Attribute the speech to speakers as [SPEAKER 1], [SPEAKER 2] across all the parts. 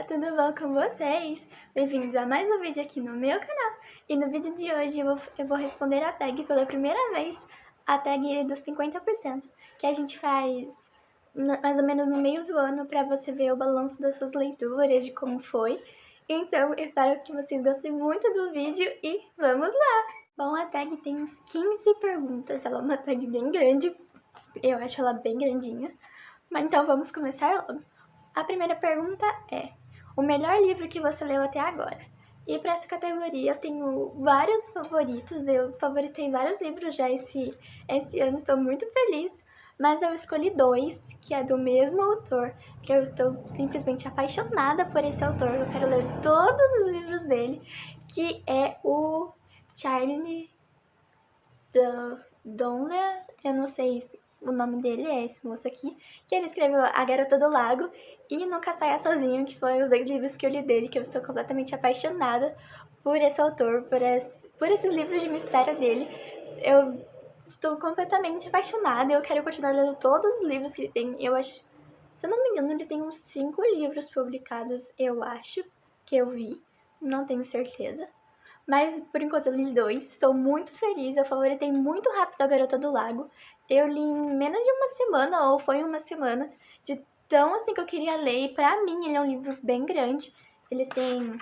[SPEAKER 1] Olá, tudo bom com vocês? Bem-vindos a mais um vídeo aqui no meu canal. E no vídeo de hoje eu vou responder a tag pela primeira vez, a tag dos 50%, que a gente faz mais ou menos no meio do ano para você ver o balanço das suas leituras, de como foi. Então, eu espero que vocês gostem muito do vídeo e vamos lá! Bom, a tag tem 15 perguntas, ela é uma tag bem grande, eu acho ela bem grandinha. Mas então vamos começar logo. A primeira pergunta é: o melhor livro que você leu até agora? E para essa categoria eu tenho vários favoritos, eu favoritei vários livros já esse ano, estou muito feliz, mas eu escolhi dois, que é do mesmo autor, que eu estou simplesmente apaixonada por esse autor, eu quero ler todos os livros dele, que é o Charlie Donler, eu não sei o nome dele, é esse moço aqui, que ele escreveu A Garota do Lago e Nunca Saia Sozinho, que foram os dois livros que eu li dele, que eu estou completamente apaixonada por esse autor, por esses livros de mistério dele. Eu estou completamente apaixonada e eu quero continuar lendo todos os livros que ele tem. Eu acho, se eu não me engano, ele tem uns 5 livros publicados, eu acho, que eu vi, não tenho certeza. Mas por enquanto eu li 2, estou muito feliz, eu favoritei muito rápido A Garota do Lago. Eu li em menos de uma semana, ou foi uma semana, de tão assim que eu queria ler. E pra mim ele é um livro bem grande, ele tem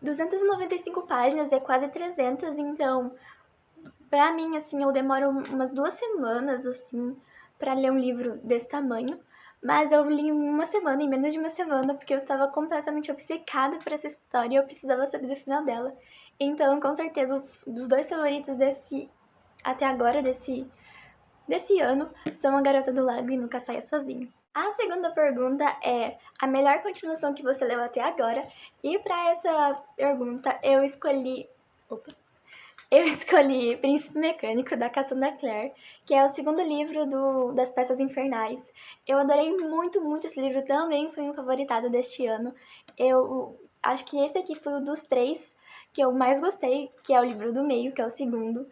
[SPEAKER 1] 295 páginas, é quase 300, então pra mim, assim, eu demoro umas 2 semanas, assim, pra ler um livro desse tamanho. Mas eu li em uma semana, em menos de uma semana, porque eu estava completamente obcecada por essa história e eu precisava saber do final dela. Então, com certeza, os dois favoritos até agora, desse ano, são A Garota do Lago e Nunca Saia Sozinho. A segunda pergunta é a melhor continuação que você leu até agora. E para essa pergunta, eu escolhi Príncipe Mecânico, da Cassandra Clare, que é o segundo livro das Peças Infernais. Eu adorei muito, muito esse livro, também foi um favoritado deste ano. Eu acho que esse aqui foi um dos 3 que eu mais gostei, que é o livro do meio, que é o segundo.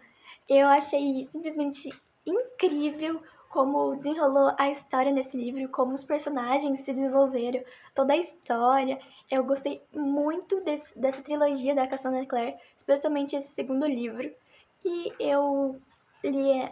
[SPEAKER 1] Eu achei simplesmente incrível como desenrolou a história nesse livro, como os personagens se desenvolveram, toda a história. Eu gostei muito dessa trilogia da Cassandra Clare, especialmente esse segundo livro. E eu li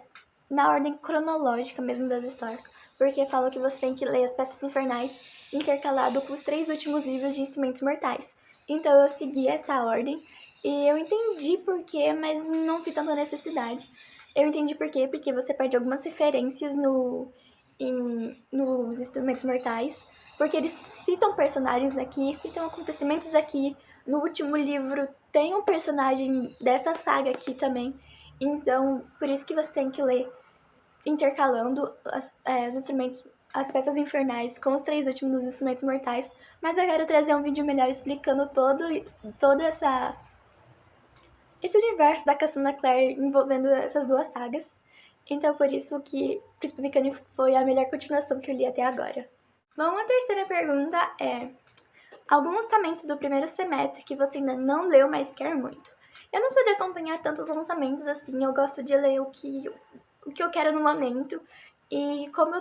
[SPEAKER 1] na ordem cronológica mesmo das histórias, porque falou que você tem que ler As Peças Infernais intercalado com os 3 últimos livros de Instrumentos Mortais. Então eu segui essa ordem e eu entendi porquê, mas não vi tanta necessidade. Eu entendi por quê, porque você perde algumas referências nos Instrumentos Mortais, porque eles citam personagens daqui, citam acontecimentos daqui. No último livro tem um personagem dessa saga aqui também, então por isso que você tem que ler intercalando os instrumentos, as peças infernais com os 3 últimos Instrumentos Mortais, mas eu quero trazer um vídeo melhor explicando todo esse universo da Cassandra Clare envolvendo essas 2 sagas. Então por isso que Príncipe Mecânico foi a melhor continuação que eu li até agora. Bom, a terceira pergunta é: algum lançamento do primeiro semestre que você ainda não leu, mas quer muito? Eu não sou de acompanhar tantos lançamentos assim, eu gosto de ler o que eu quero no momento. E como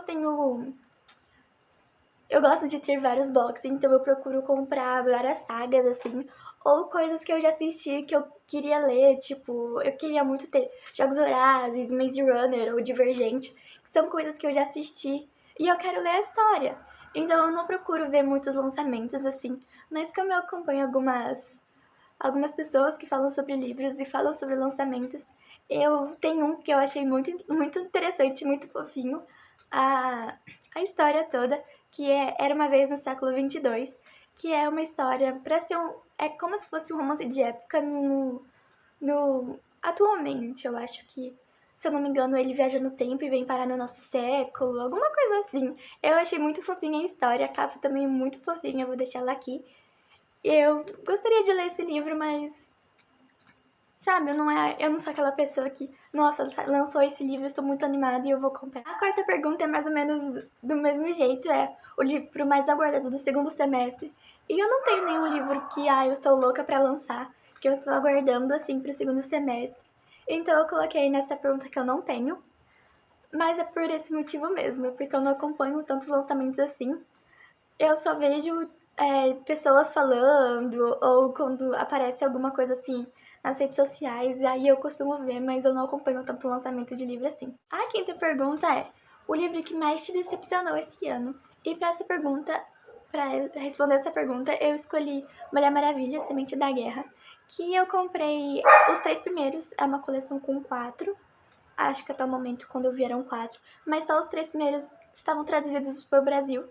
[SPEAKER 1] eu gosto de ter vários boxes, então eu procuro comprar várias sagas, assim, ou coisas que eu já assisti que eu queria ler, tipo, eu queria muito ter Jogos Vorazes, Maze Runner ou Divergente, que são coisas que eu já assisti e eu quero ler a história. Então eu não procuro ver muitos lançamentos, assim, mas como eu acompanho algumas pessoas que falam sobre livros e falam sobre lançamentos, eu tenho um que eu achei muito, muito interessante, muito fofinho, a história toda, que Era Uma Vez no Século 22, que é uma história para ser é como se fosse um romance de época atualmente. Eu acho que, se eu não me engano, ele viaja no tempo e vem parar no nosso século, alguma coisa assim. Eu achei muito fofinha a história, a capa também é muito fofinha, eu vou deixar ela aqui. Eu gostaria de ler esse livro, mas sabe, eu não sou aquela pessoa que, nossa, lançou esse livro, estou muito animada e eu vou comprar. A quarta pergunta é mais ou menos do mesmo jeito, é o livro mais aguardado do segundo semestre. E eu não tenho nenhum livro que, eu estou louca pra lançar, que eu estou aguardando, assim, pro segundo semestre. Então eu coloquei nessa pergunta que eu não tenho, mas é por esse motivo mesmo, porque eu não acompanho tantos lançamentos assim. eu só vejo pessoas falando ou quando aparece alguma coisa assim nas redes sociais, aí eu costumo ver, mas eu não acompanho tanto o lançamento de livro assim. A quinta pergunta é: o livro que mais te decepcionou esse ano? E para essa pergunta, para responder essa pergunta, eu escolhi Mulher Maravilha, Semente da Guerra, que eu comprei os 3 primeiros, é uma coleção com 4. Acho que até o momento, quando eu vi, eram 4. Mas só os 3 primeiros estavam traduzidos para o Brasil.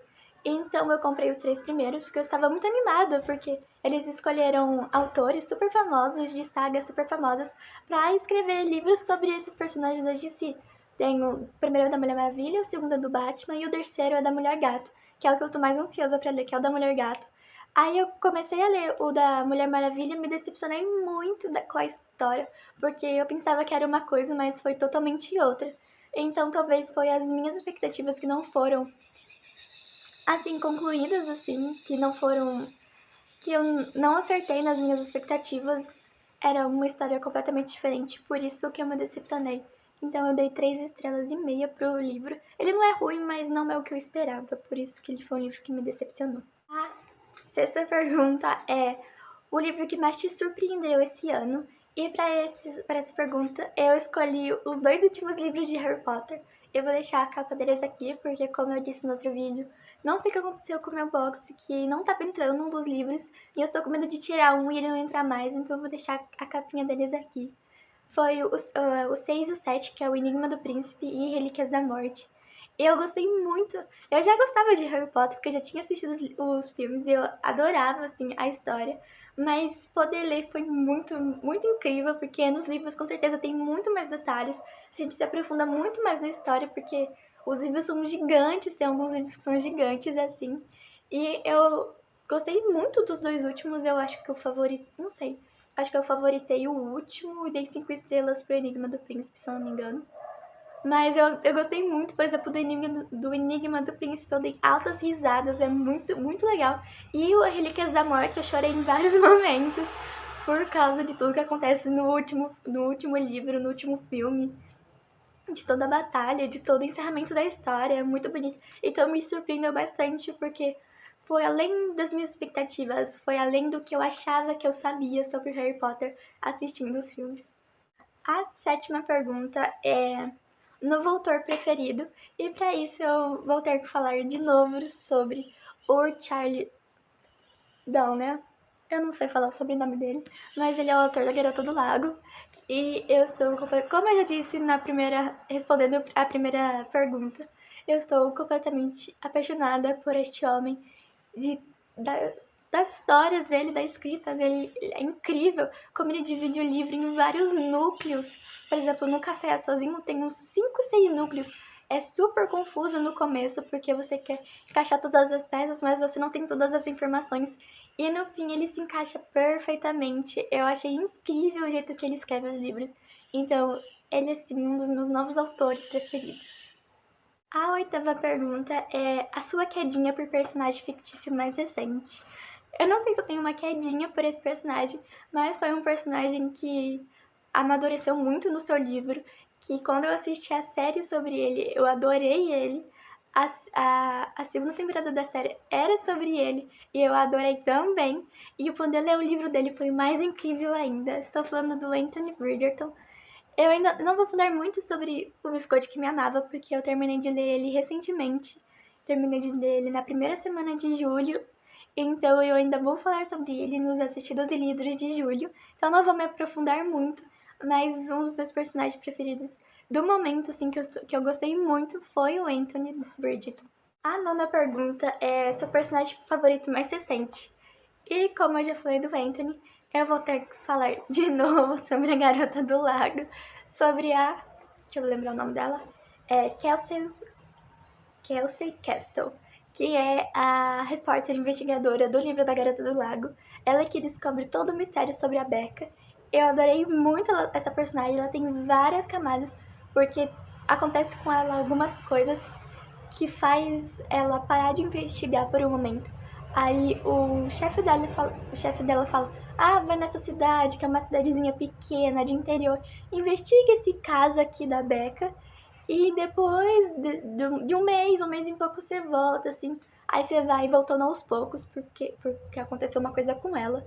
[SPEAKER 1] Então eu comprei os 3 primeiros, porque eu estava muito animada, porque eles escolheram autores super famosos, de sagas super famosas, para escrever livros sobre esses personagens da DC. Tem o primeiro da Mulher Maravilha, o segundo é do Batman e o terceiro é da Mulher Gato, que é o que eu tô mais ansiosa para ler, que é o da Mulher Gato. Aí eu comecei a ler o da Mulher Maravilha e me decepcionei muito com a história, porque eu pensava que era uma coisa, mas foi totalmente outra. Então talvez foi as minhas expectativas que não foram assim concluídas, assim, que não foram, que eu não acertei nas minhas expectativas. Era uma história completamente diferente, por isso que eu me decepcionei. Então eu dei 3,5 estrelas pro livro. Ele não é ruim, mas não é o que eu esperava, por isso que ele foi um livro que me decepcionou. A sexta pergunta é: o livro que mais te surpreendeu esse ano? E para essa pergunta, eu escolhi os 2 últimos livros de Harry Potter. Eu vou deixar a capa deles aqui, porque como eu disse no outro vídeo, não sei o que aconteceu com o meu box, que não tava entrando um dos livros, e eu estou com medo de tirar um e ele não entrar mais, então eu vou deixar a capinha deles aqui. Foi o 6 e o 7, que é o Enigma do Príncipe e Relíquias da Morte. Eu gostei muito. Eu já gostava de Harry Potter, porque eu já tinha assistido os filmes e eu adorava, assim, a história. Mas poder ler foi muito, muito incrível, porque nos livros com certeza tem muito mais detalhes. A gente se aprofunda muito mais na história, porque os livros são gigantes, tem alguns livros que são gigantes, assim. E eu gostei muito dos 2 últimos, eu acho que o favorito, não sei. Acho que eu favoritei o último e dei 5 estrelas pro Enigma do Príncipe, se eu não me engano. Mas eu gostei muito, por exemplo, do Enigma do Príncipe. Eu dei altas risadas, é muito, muito legal. E o Relíquias da Morte eu chorei em vários momentos por causa de tudo que acontece no último livro, no último filme. De toda a batalha, de todo o encerramento da história, é muito bonito. Então me surpreendeu bastante porque foi além das minhas expectativas, foi além do que eu achava que eu sabia sobre Harry Potter assistindo os filmes. A sétima pergunta é: novo autor preferido? E para isso eu vou ter que falar de novo sobre o Charlie Downer. Eu não sei falar o sobrenome dele, mas ele é o autor da Garota do Lago. E eu estou, como eu já disse respondendo a primeira pergunta, eu estou completamente apaixonada por este homem, de, da, das histórias dele, da escrita dele. É incrível como ele divide o livro em vários núcleos. Por exemplo, no Café Sozinho tem uns 5, 6 núcleos. É super confuso no começo, porque você quer encaixar todas as peças, mas você não tem todas as informações. E no fim ele se encaixa perfeitamente. Eu achei incrível o jeito que ele escreve os livros. Então, ele é sim um dos meus novos autores preferidos. A oitava pergunta é: a sua quedinha por personagem fictício mais recente? Eu não sei se eu tenho uma quedinha por esse personagem, mas foi um personagem que amadureceu muito no seu livro, que quando eu assisti a série sobre ele, eu adorei ele. A segunda temporada da série era sobre ele e eu adorei também. E o poder ler o livro dele foi mais incrível ainda. Estou falando do Anthony Bridgerton. Eu ainda não vou falar muito sobre o Biscoito que Me Amava, porque eu terminei de ler ele recentemente. Terminei de ler ele na primeira semana de julho, então eu ainda vou falar sobre ele nos assistidos e lidos de julho. Então não vou me aprofundar muito, mas um dos meus personagens preferidos do momento, assim, que eu gostei muito foi o Anthony Bridgerton. A nona pergunta é: seu personagem favorito mais recente? E como eu já falei do Anthony, eu vou ter que falar de novo sobre a Garota do Lago, sobre a... deixa eu lembrar o nome dela. É Kelsey Castle, que é a repórter investigadora do livro da Garota do Lago. Ela que descobre todo o mistério sobre a Becca. Eu adorei muito essa personagem, ela tem várias camadas, porque acontece com ela algumas coisas que faz ela parar de investigar por um momento. Aí o chefe dela fala: ah, vai nessa cidade, que é uma cidadezinha pequena, de interior, investiga esse caso aqui da Becca, e depois de um mês e pouco você volta, assim. Aí você vai voltando aos poucos, porque aconteceu uma coisa com ela.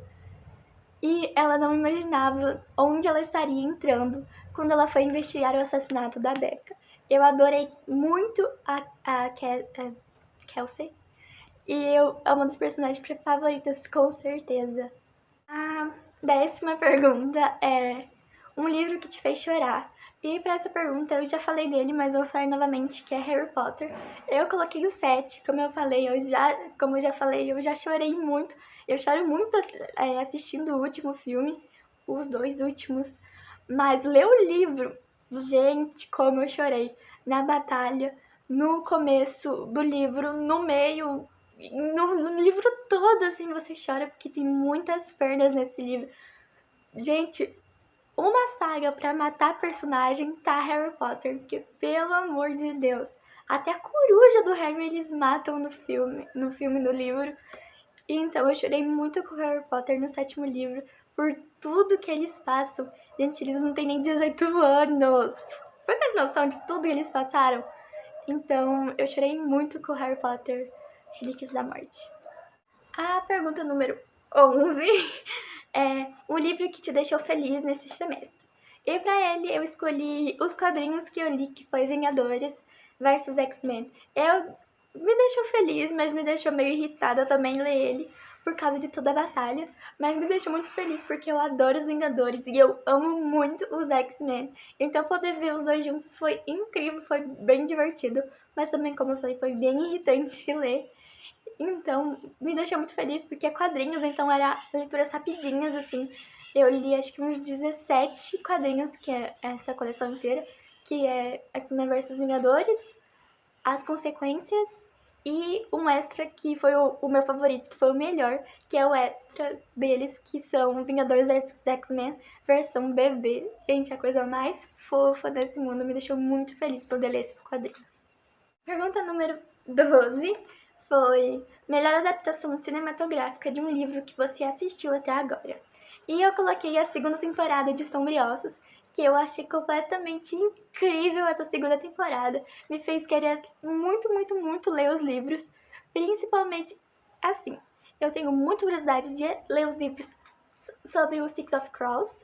[SPEAKER 1] E ela não imaginava onde ela estaria entrando quando ela foi investigar o assassinato da Becca. Eu adorei muito a Kelsey. E é uma das personagens favoritas, com certeza. A 10ª pergunta é um livro que te fez chorar. E para essa pergunta eu já falei dele, mas eu vou falar novamente, que é Harry Potter. Eu coloquei o 7, como eu falei, como eu já falei, eu já chorei muito. Eu choro muito assistindo o último filme, os 2 últimos. Mas ler o livro, gente, como eu chorei. Na batalha, no começo do livro, no meio, no livro todo, assim, você chora, porque tem muitas perdas nesse livro. Gente, uma saga pra matar personagem tá Harry Potter, porque, pelo amor de Deus, até a coruja do Harry eles matam no filme e no livro. Então eu chorei muito com Harry Potter no 7º livro, por tudo que eles passam. Gente, eles não têm nem 18 anos. Você tem noção de tudo que eles passaram? Então eu chorei muito com Harry Potter, Relíquias da Morte. A pergunta número 11 é um livro que te deixou feliz nesse semestre. E pra ele eu escolhi os quadrinhos que eu li, que foi Vingadores versus X-Men. Me deixou feliz, mas me deixou meio irritada também ler ele por causa de toda a batalha. Mas me deixou muito feliz porque eu adoro os Vingadores e eu amo muito os X-Men. Então poder ver os dois juntos foi incrível, foi bem divertido. Mas também, como eu falei, foi bem irritante de ler. Então, me deixou muito feliz porque é quadrinhos, então era leituras rapidinhas, assim. Eu li acho que uns 17 quadrinhos, que é essa coleção inteira, que é X-Men vs Vingadores, As Consequências e um extra que foi o meu favorito, que foi o melhor, que é o extra deles, que são Vingadores vs X-Men versão bebê. Gente, a coisa mais fofa desse mundo, me deixou muito feliz poder ler esses quadrinhos. Pergunta número 12 foi melhor adaptação cinematográfica de um livro que você assistiu até agora. E eu coloquei a 2ª temporada de Sombriossos, que eu achei completamente incrível essa 2ª temporada. Me fez querer muito, muito, muito ler os livros, principalmente assim. Eu tenho muita curiosidade de ler os livros sobre o Six of Crows,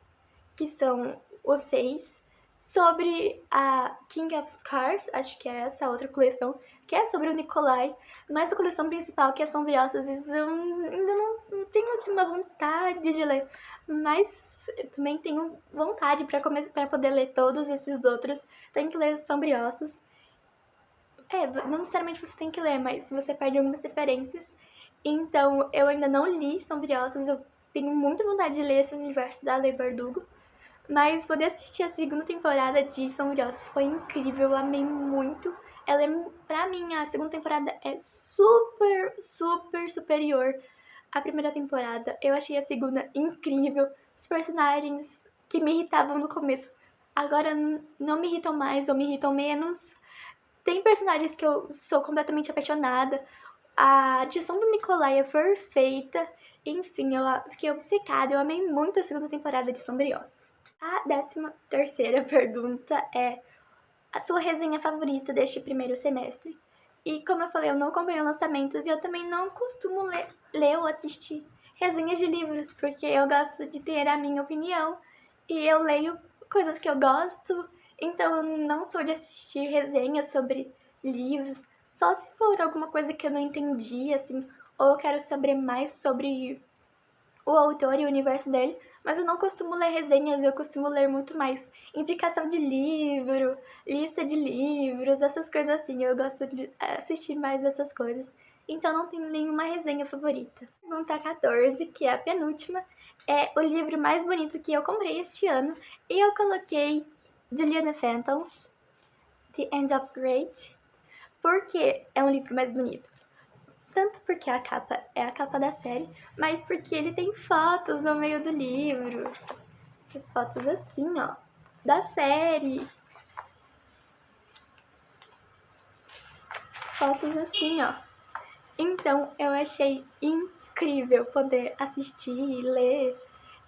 [SPEAKER 1] que são os 6, sobre a King of Scars, acho que é essa outra coleção, que é sobre o Nikolai, mas a coleção principal, que é Sombriosas, eu ainda não tenho assim, uma vontade de ler, mas eu também tenho vontade para poder ler todos esses outros. Tem que ler Sombriossos. Não necessariamente você tem que ler, mas você perde algumas referências. Então, eu ainda não li Sombriossos, eu tenho muita vontade de ler esse universo da Leigh Bardugo. Mas poder assistir a 2ª temporada de Sombriossos foi incrível, eu amei muito. Pra mim, a 2ª temporada é super, super superior à primeira temporada. Eu achei a 2ª incrível. Os personagens que me irritavam no começo agora não me irritam mais ou me irritam menos. Tem personagens que eu sou completamente apaixonada. A direção do Nikolai é perfeita. Enfim, eu fiquei obcecada. Eu amei muito a 2ª temporada de Sombriossos. A 13ª pergunta é a sua resenha favorita deste primeiro semestre. E como eu falei, eu não acompanho lançamentos e eu também não costumo ler ou assistir resenhas de livros, porque eu gosto de ter a minha opinião e eu leio coisas que eu gosto, então eu não sou de assistir resenhas sobre livros, só se for alguma coisa que eu não entendi, assim, ou eu quero saber mais sobre o autor e o universo dele, mas eu não costumo ler resenhas, eu costumo ler muito mais indicação de livro, lista de livros, essas coisas assim. Eu gosto de assistir mais essas coisas. Então não tenho nenhuma resenha favorita. Pergunta 14, que é a penúltima, é o livro mais bonito que eu comprei este ano. E eu coloquei Juliana Phantoms, The End of Great, porque é um livro mais bonito. Tanto porque a capa é a capa da série, mas porque ele tem fotos no meio do livro. Essas fotos assim, ó, da série. Fotos assim, ó. Então, eu achei incrível poder assistir, ler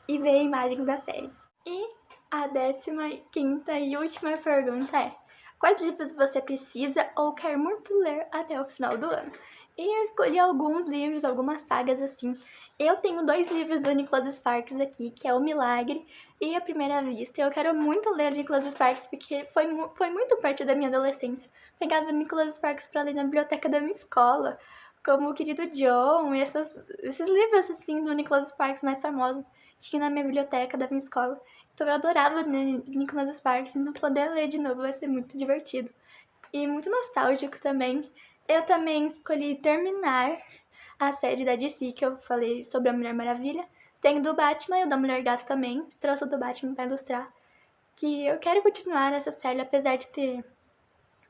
[SPEAKER 1] e ver imagens da série. E a 15ª e última pergunta é: quais livros você precisa ou quer muito ler até o final do ano? E eu escolhi alguns livros, algumas sagas assim. Eu tenho 2 livros do Nicholas Sparks aqui, que é O Milagre e A Primeira Vista. Eu quero muito ler o Nicholas Sparks porque foi muito parte da minha adolescência. Pegava o Nicholas Sparks pra ler na biblioteca da minha escola, como O Querido John e esses livros assim do Nicholas Sparks mais famosos tinha na minha biblioteca da minha escola. Então eu adorava ler Nicholas Sparks, então poder ler de novo vai ser muito divertido e muito nostálgico também. Eu também escolhi terminar a série da DC que eu falei sobre a Mulher Maravilha. Tem do Batman e o da Mulher Gato também. Trouxe o do Batman para ilustrar. Que eu quero continuar essa série, apesar de ter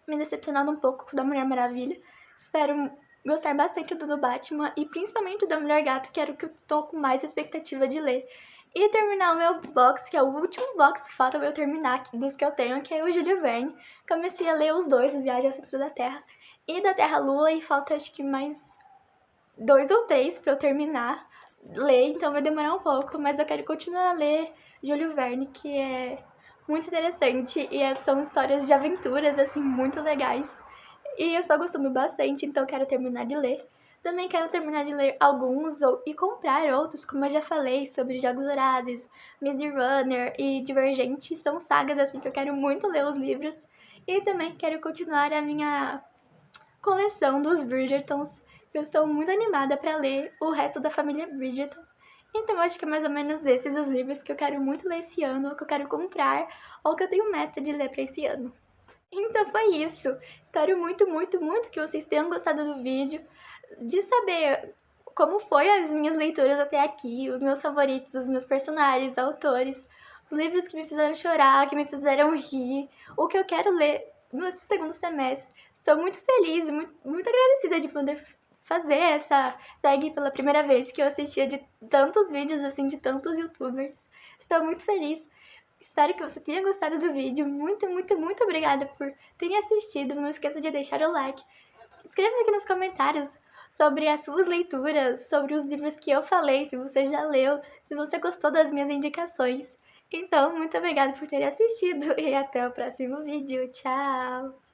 [SPEAKER 1] me decepcionado um pouco com o da Mulher Maravilha. Espero gostar bastante do Batman e principalmente o da Mulher Gato, que era o que eu tô com mais expectativa de ler. E terminar o meu box, que é o último box que falta pra eu terminar dos que eu tenho, que é o Júlio Verne. Comecei a ler os dois, o Viagem ao Centro da Terra e da Terra à Lua, e falta acho que mais 2 ou 3 pra eu terminar ler, então vai demorar um pouco, mas eu quero continuar a ler Júlio Verne, que é muito interessante e são histórias de aventuras, assim, muito legais. E eu estou gostando bastante, então eu quero terminar de ler. Também quero terminar de ler alguns e comprar outros, como eu já falei, sobre Jogos Vorazes, Maze Runner e Divergente. São sagas, assim, que eu quero muito ler os livros. E também quero continuar a minha coleção dos Bridgertons. Eu estou muito animada para ler o resto da família Bridgerton. Então acho que é mais ou menos esses os livros que eu quero muito ler esse ano, ou que eu quero comprar, ou que eu tenho meta de ler para esse ano. Então foi isso. Espero muito, muito, muito que vocês tenham gostado do vídeo, de saber como foi as minhas leituras até aqui, os meus favoritos, os meus personagens, autores, os livros que me fizeram chorar, que me fizeram rir, o que eu quero ler nesse segundo semestre. Estou muito feliz e muito, muito agradecida de poder fazer essa tag pela primeira vez, que eu assistia de tantos vídeos assim, de tantos youtubers. Estou muito feliz. Espero que você tenha gostado do vídeo. Muito, muito, muito obrigada por ter assistido. Não esqueça de deixar o like. Escreva aqui nos comentários sobre as suas leituras, sobre os livros que eu falei, se você já leu, se você gostou das minhas indicações. Então, muito obrigada por ter assistido e até o próximo vídeo. Tchau!